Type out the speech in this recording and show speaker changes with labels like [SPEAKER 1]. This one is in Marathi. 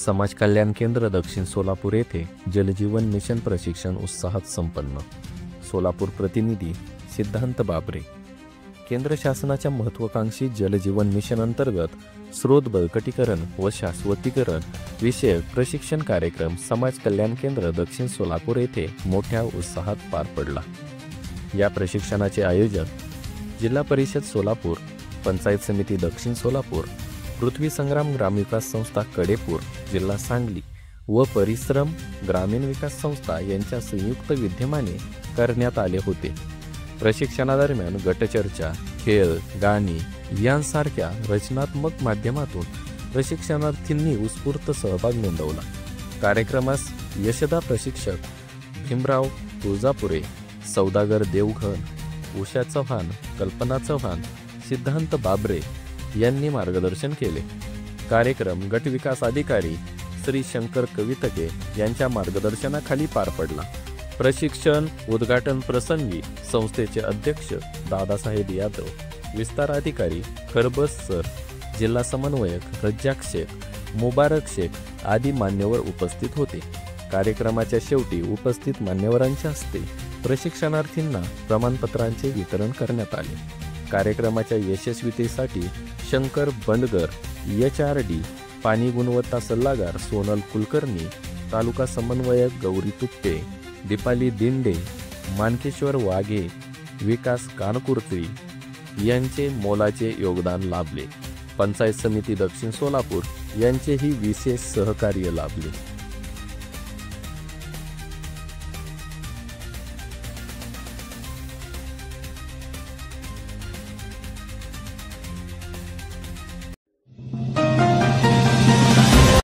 [SPEAKER 1] समाज कल्याण केंद्र दक्षिण सोलापूर येथे जलजीवन मिशन प्रशिक्षण उत्साहात संपन्न। सोलापूर प्रतिनिधी सिद्धांत बाबरे। केंद्र शासनाच्या महत्त्वाकांक्षी जलजीवन मिशन अंतर्गत स्रोत बळकटीकरण व शाश्वतीकरण विषयक प्रशिक्षण कार्यक्रम समाज कल्याण केंद्र दक्षिण सोलापूर येथे मोठ्या उत्साहात पार पडला। या प्रशिक्षणाचे आयोजक जिल्हा परिषद सोलापूर, पंचायत समिती दक्षिण सोलापूर, पृथ्वी संग्राम ग्रामविकास संस्था कडेपूर, जिल्हा सांगली व परिश्रम ग्रामीण विकास संस्था यांच्या संयुक्त विद्यमाने करण्यात आले होते। प्रशिक्षणादरम्यान गटचर्चा, खेळ, गाणी यांसारख्या रचनात्मक माध्यमातून प्रशिक्षणार्थींनी उत्स्फूर्त सहभाग नोंदवला। कार्यक्रमास यशदा प्रशिक्षक भीमराव तुळजापुरे, सौदागर देवघन, उषा चव्हाण, कल्पना चव्हाण, सिद्धांत बाबरे यांनी मार्गदर्शन केले। कार्यक्रम गट विकास अधिकारी श्री शंकर कवितके यांच्या मार्गदर्शनाखाली पार पडला। प्रशिक्षण उद्घाटन प्रसंगी संस्थेचे अध्यक्ष दादासाहेब यादव, विस्तार अधिकारी खरबस सर, जिल्हा समन्वयक रज्जाक शेख, मुबारक शेख आदी मान्यवर उपस्थित होते। कार्यक्रमाच्या शेवटी उपस्थित मान्यवरांच्या हस्ते प्रशिक्षणार्थींना प्रमाणपत्रांचे वितरण करण्यात आले। कार्यक्रमाच्या यशस्वीतेसाठी शंकर बंडगर, HRD, पाणी गुणवत्ता सल्लागार सोनल कुलकर्णी, तालुका समन्वयक गौरी तुपटे, दीपाली दिंडे, मानकेश्वर वाघे, विकास कानकुर्ती यांचे मोलाचे योगदान लाभले। पंचायत समिती दक्षिण सोलापूर यांचेही विशेष सहकार्य लाभले।